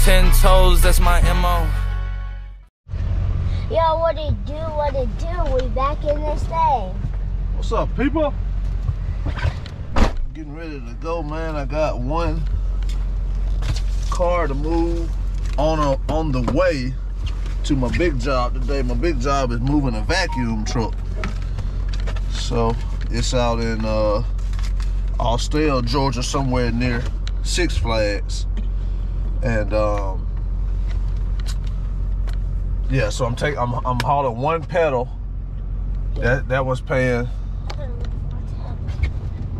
10 toes, that's my MO. Yo, what it do, we back in this thing. What's up, people? Getting ready to go, man. I got one car to move on the way to my big job today. My big job is moving a vacuum truck. So it's out in Austell, Georgia, somewhere near Six Flags. And yeah, so I'm hauling one pedal. That was paying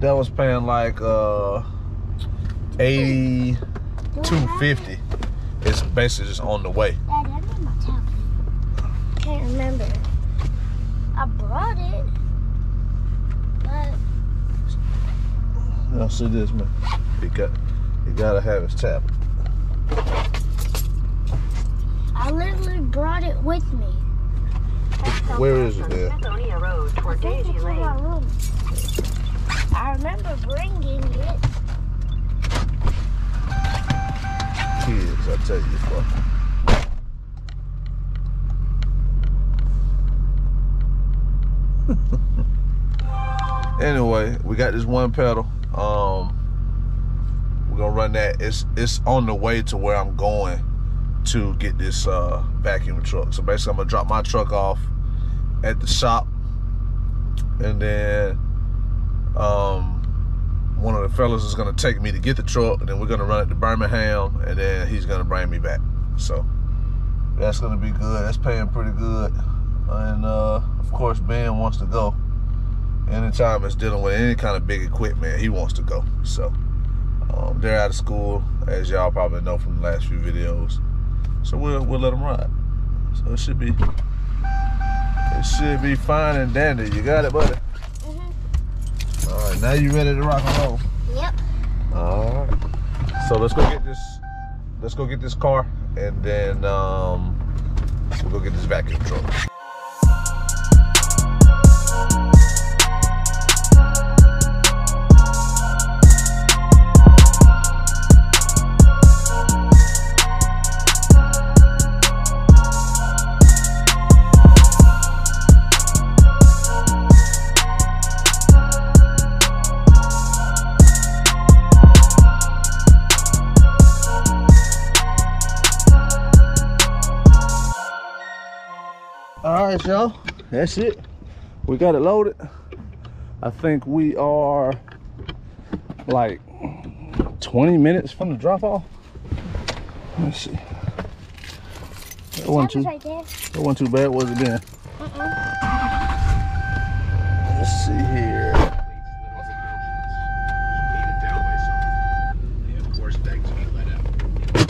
like $82.50. It's basically just on the way. Dad, I need my tablet. Can't remember. I brought it, but I'll see this, man. He gotta have his tablet. I literally brought it with me. Where is it there? I remember bringing it. Kids, I tell you what. Anyway, we got this one pedal. We're gonna run that. It's on the way to where I'm going to get this vacuum truck. So basically, I'm gonna drop my truck off at the shop, and then one of the fellas is gonna take me to get the truck, and then we're gonna run it to Birmingham, and then he's gonna bring me back. So that's gonna be good. That's paying pretty good. And of course, Ben wants to go. Anytime it's dealing with any kind of big equipment, he wants to go. So they're out of school, as y'all probably know from the last few videos. So we'll let them ride. So it should be fine and dandy. You got it, buddy? Mm-hmm. All right, now you ready to rock and roll? Yep. All right. So let's go get this. Let's go get this car, and then we'll go get this vacuum truck. All right, y'all, that's it. We got it loaded. I think we are like 20 minutes from the drop off. Let's see. That wasn't too bad, was it, Ben? Let's see here.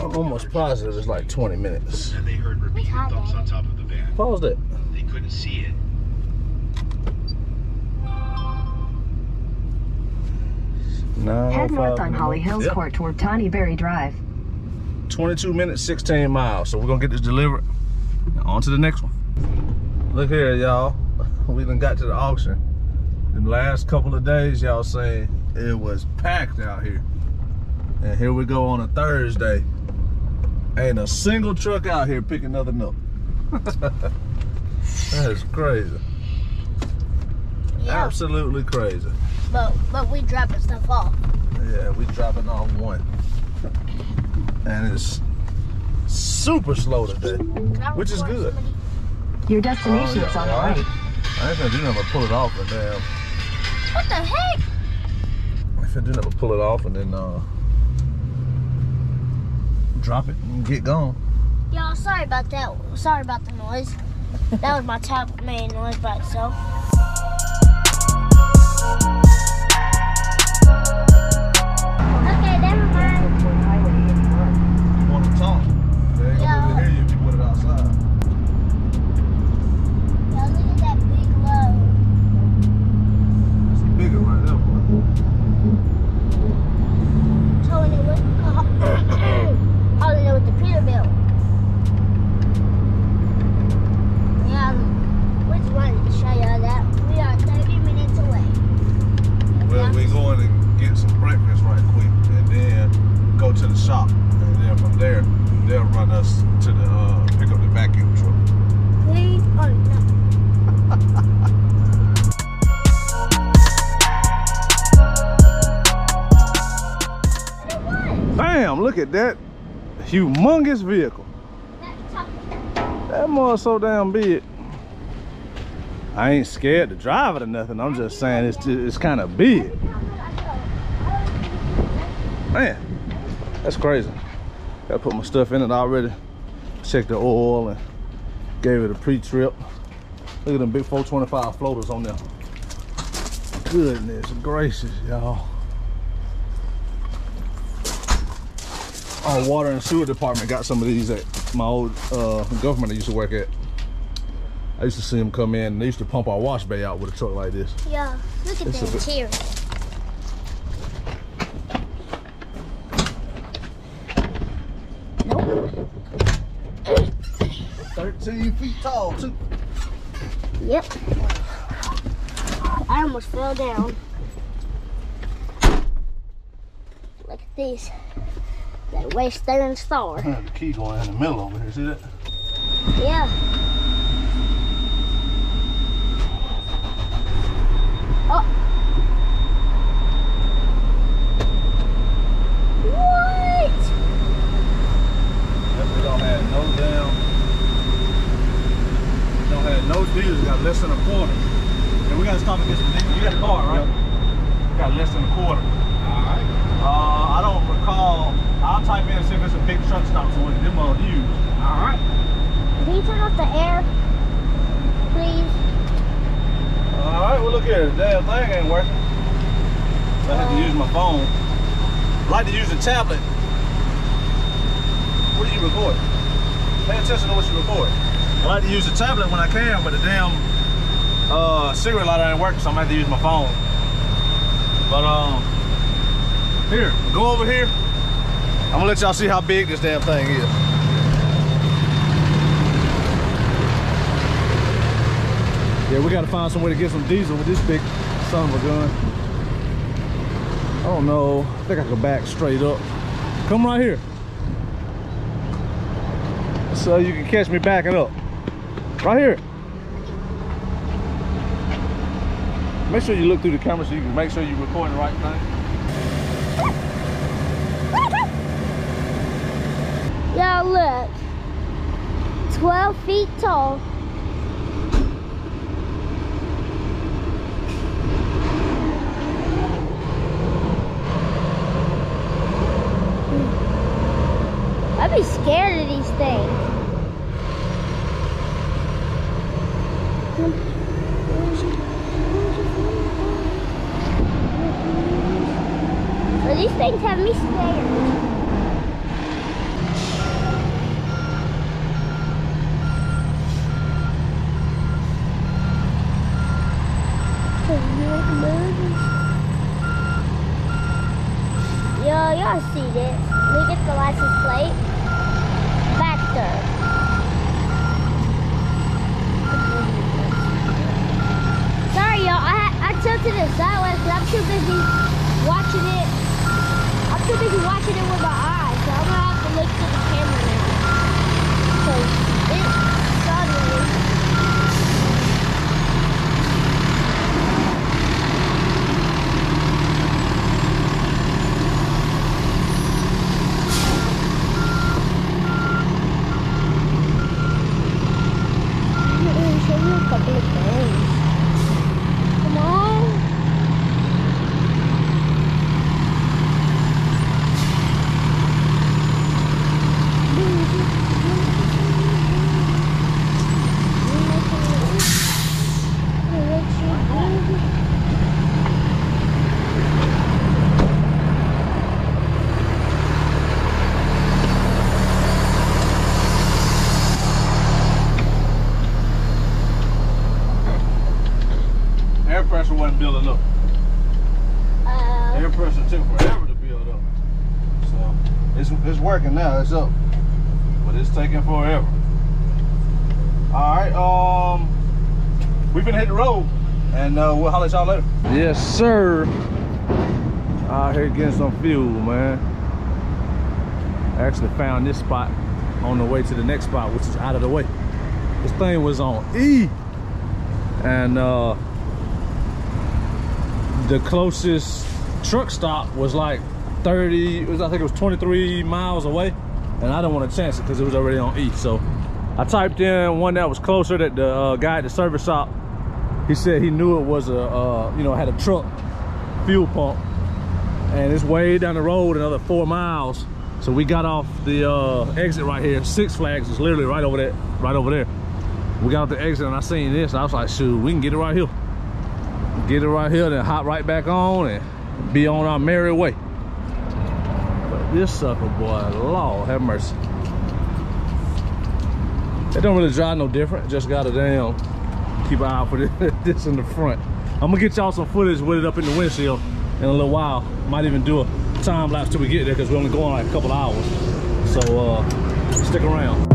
I'm almost positive it's like 20 minutes. And they heard repeated thumps on top of the van. Pause that. They couldn't see it. Head north on Holly Hills Court toward Tiny Berry Drive. 22 minutes, 16 miles. So we're gonna get this delivered. On to the next one. Look here, y'all. We done got to the auction. In the last couple of days, y'all saying it was packed out here. And here we go on a Thursday. Ain't a single truck out here picking nothing up. That is crazy. Yeah. Absolutely crazy. But we dropping stuff off. Yeah, we dropping off one. And it's super slow today, which is good. Your destination is on the right. I ain't gonna do nothing but pull it off and damn. What the heck? I ain't gonna do nothing but pull it off and then drop it and get gone. Y'all, sorry about that. Sorry about the noise. That was my tablet making noise by itself. Okay, never mind. You want to talk? They ain't gonna really hear you if you put it outside. Y'all, look at that big load. It's bigger right there, boy. Towing it with hauling it with the Peterbilt. Yeah, we just wanted to show y'all that we are 30 minutes away. Well, we're going to get some breakfast right quick and then go to the shop. And then from there, they'll run us to the pick up the vacuum truck. Please? Oh, no. Damn, look at that humongous vehicle. That mother's so damn big. I ain't scared to drive it or nothing. I'm just saying it's kind of big. Man, that's crazy. Gotta put my stuff in it already. Checked the oil and gave it a pre-trip. Look at them big 425 floaters on there. Goodness gracious, y'all. Our water and sewer department got some of these at my old government I used to work at. I used to see them come in and they used to pump our wash bay out with a truck like this. Yeah, look at the interior. Nope. 13 feet tall too. Yep. I almost fell down. Look at this. That Western Star. The key going in the middle over here, see that? Yeah. Oh. What? Yep, we don't have no damn. We don't have no diesel. We got less than a quarter. And we gotta stop and get some diesel. You got a car, right? Yep. Got less than a quarter. Alright. I don't recall. I'll type in and see if it's a big truck stop so what them all use. Alright. Can you turn off the air, please? Alright, well look here, the damn thing ain't working. So I have to use my phone. I like to use the tablet. What do you record? Pay attention to what you record. I like to use the tablet when I can, but the damn cigarette lighter ain't working, so I'm gonna have to use my phone. But here, go over here. I'm gonna let y'all see how big this damn thing is. Yeah, we gotta find some way to get some diesel with this big son of a gun. I don't know. I think I could back straight up. Come right here. So you can catch me backing up. Right here. Make sure you look through the camera so you can make sure you're recording the right thing. Y'all look. 12 feet tall. I'd be scared of these things. Well, these things have me scared. Yo, y'all see this? Let me get the license plate. Vector. Sorry, y'all. I tilted it sideways because I'm too busy watching it. I'm too busy watching it with my eyes, so I'm gonna have to look to the camera now. So it's suddenly. Wasn't building up. Air pressure took forever to build up. So it's working now, it's up. But it's taking forever. Alright, we've been hitting the road and we'll holler at y'all later. Yes, sir. Out here getting some fuel, man. I actually found this spot on the way to the next spot, which is out of the way. This thing was on E, and the closest truck stop was like 30, I think it was 23 miles away, and I didn't want to chance it because it was already on E. So I typed in one that was closer, that the guy at the service shop, he said he knew it was a, you know, had a truck fuel pump, and it's way down the road another 4 miles. So we got off the exit right here. Six Flags is literally right over there, We got off the exit and I seen this, and I was like, shoot, we can get it right here. Get it right here, then hop right back on and be on our merry way. But this sucker, boy, Lord have mercy. It don't really drive no different. Just gotta damn keep an eye out for this in the front. I'm gonna get y'all some footage with it up in the windshield in a little while. Might even do a time lapse till we get there, because we're only going like a couple hours. So stick around.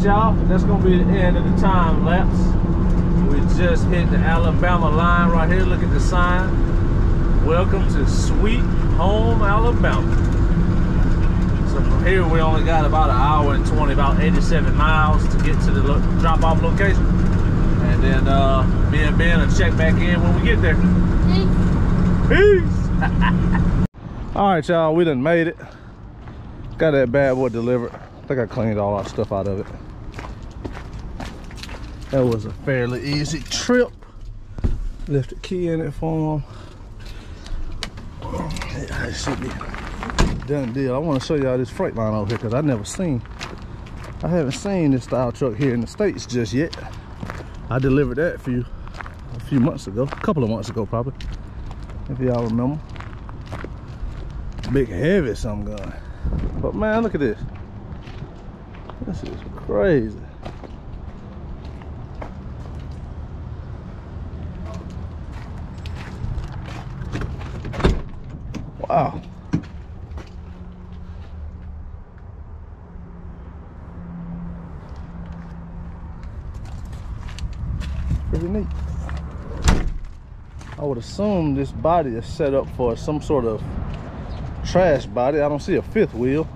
Y'all, that's gonna be the end of the time lapse. We just hit the Alabama line right here. Look at the sign. Welcome to Sweet Home, Alabama. So from here we only got about an hour and 20, about 87 miles to get to the drop-off location. And then me and Ben will check back in when we get there. Peace. All right, y'all, we done made it. Got that bad boy delivered. I think I cleaned all our stuff out of it. That was a fairly easy trip. Left the key in it for him. Yeah, it should be done deal. I want to show y'all this Freightliner over here, because I haven't seen this style truck here in the States just yet. I delivered that a few months ago, a couple of months ago probably, if y'all remember. Big heavy something gun. But man, look at this. This is crazy. Wow. Pretty neat. I would assume this body is set up for some sort of trash body. I don't see a fifth wheel.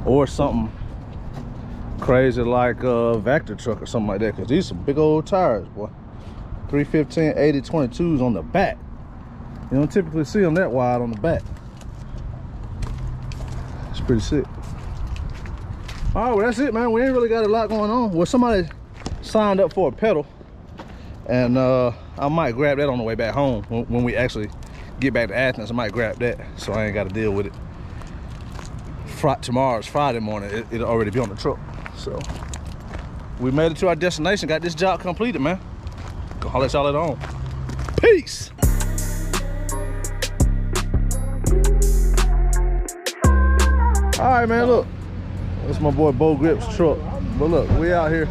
Or something crazy like a Vector truck or something like that, because these are big old tires, boy. 315 80/22s on the back. You don't typically see them that wide on the back. It's pretty sick. All right, well, that's it, man. We ain't really got a lot going on. Well, somebody signed up for a pedal, and I might grab that on the way back home. When we actually get back to Athens, I might grab that, so I ain't got to deal with it. Tomorrow's Friday morning. It'll already be on the truck. So we made it to our destination. Got this job completed, man. Go holler at y'all later on. Peace. All right, man, look. That's my boy Bo Grip's truck. But look, we out here.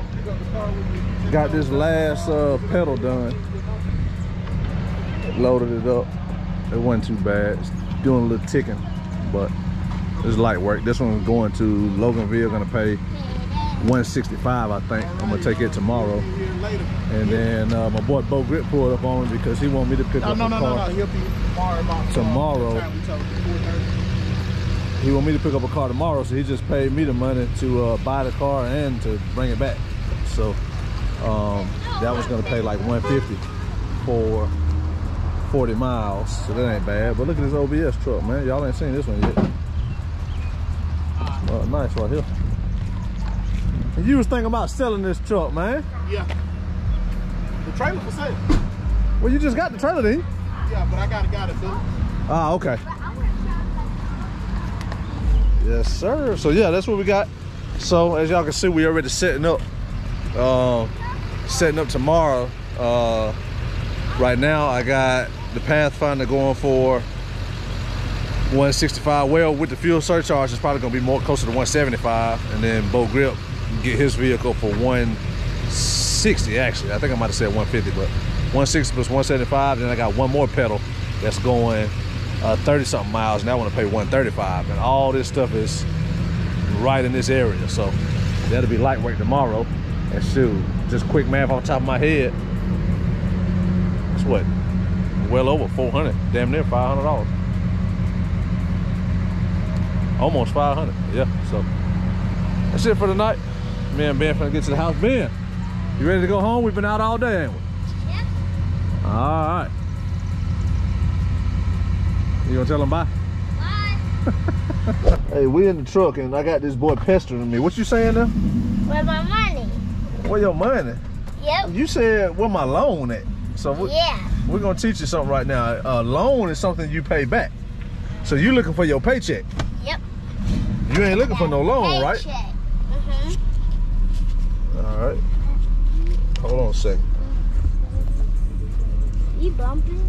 Got this last pedal done. Loaded it up. It wasn't too bad. It's doing a little ticking, but it's light work. This one's going to Loganville, gonna pay $165, I think. I'm gonna take it tomorrow. And then my boy Bo Grip pulled up on me because he wanted me to pick up a car. No. He'll be tomorrow. He wanted me to pick up a car tomorrow, so he just paid me the money to buy the car and to bring it back. So that was gonna pay like $150 for 40 miles, so that ain't bad. But look at this OBS truck, man. Y'all ain't seen this one yet. Nice right here. And you was thinking about selling this truck, man? Yeah. The trailer for sale. Well, you just got the trailer, didn't you? Yeah, but I got a guy to do it. Ah, okay. Yes, sir. So yeah, that's what we got. So as y'all can see, we already setting up tomorrow. Right now I got the Pathfinder going for $165. Well, with the fuel surcharge, it's probably gonna be more closer to $175, and then Bo Grip get his vehicle for $160. 160 actually. I think I might have said 150, but 160 plus 175. Then I got one more pedal that's going 30 something miles, and I want to pay 135. And all this stuff is right in this area, so that'll be lightweight tomorrow. And shoot, just quick math off the top of my head, it's what, well over 400, damn near $500, almost 500. Yeah, so that's it for the night. Me and Ben finna get to the house. Ben, you ready to go home? We've been out all day, ain't we? Yep. All right. You gonna tell him bye? Bye. Hey, we in the truck and I got this boy pestering me. What you saying now? Where's my money? Where your money? Yep. You said where my loan at. So we're gonna teach you something right now. A loan is something you pay back. So you looking for your paycheck. Yep. You ain't looking for no loan, right? Paycheck. All right. Hold on a second. You bumping?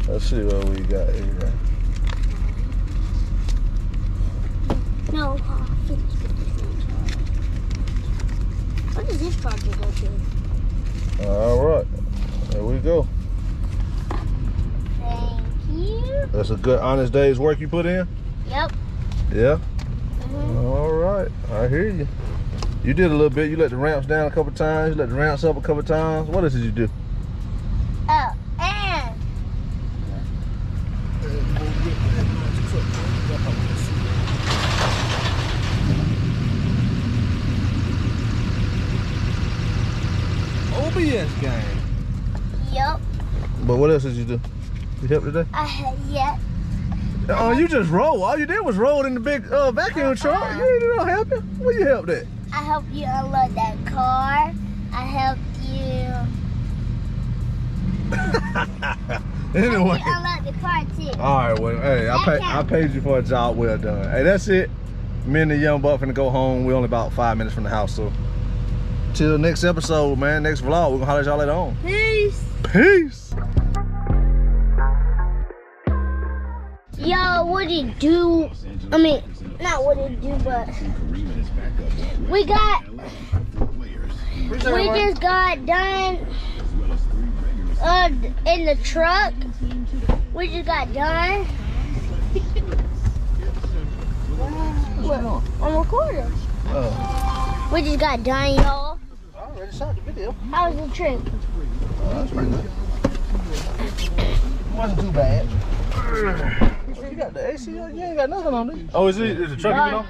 Let's see what we got here. No. What does this charger go to? All right. There we go. Thank you. That's a good, honest day's work you put in? Yep. Yeah? All right. I hear you. You did a little bit. You let the ramps down a couple times. You let the ramps up a couple times. What else did you do? Oh, and OBS game. yep. But what else did you do? You helped today? Yep. Oh, you just roll. All you did was roll in the big vacuum truck. You didn't do no helping. Where you helped at? I helped you unload that car. I helped you. Anyway. I unload the car too. All right, well, hey, I paid you for a job well done. Hey, that's it. Me and the young buck finna go home. We're only about 5 minutes from the house, so till next episode, man, next vlog, we're gonna holler at y'all later on. Peace. Peace. Yo, what did it do? I mean, not what did it do, but we just got done in the truck. We just got done. What? I'm recording. Oh. We just got done, y'all. I already shot the video. How was the trip? That's pretty good. It wasn't too bad. You got the AC on? You ain't got nothing on it. Oh, is the truck even on?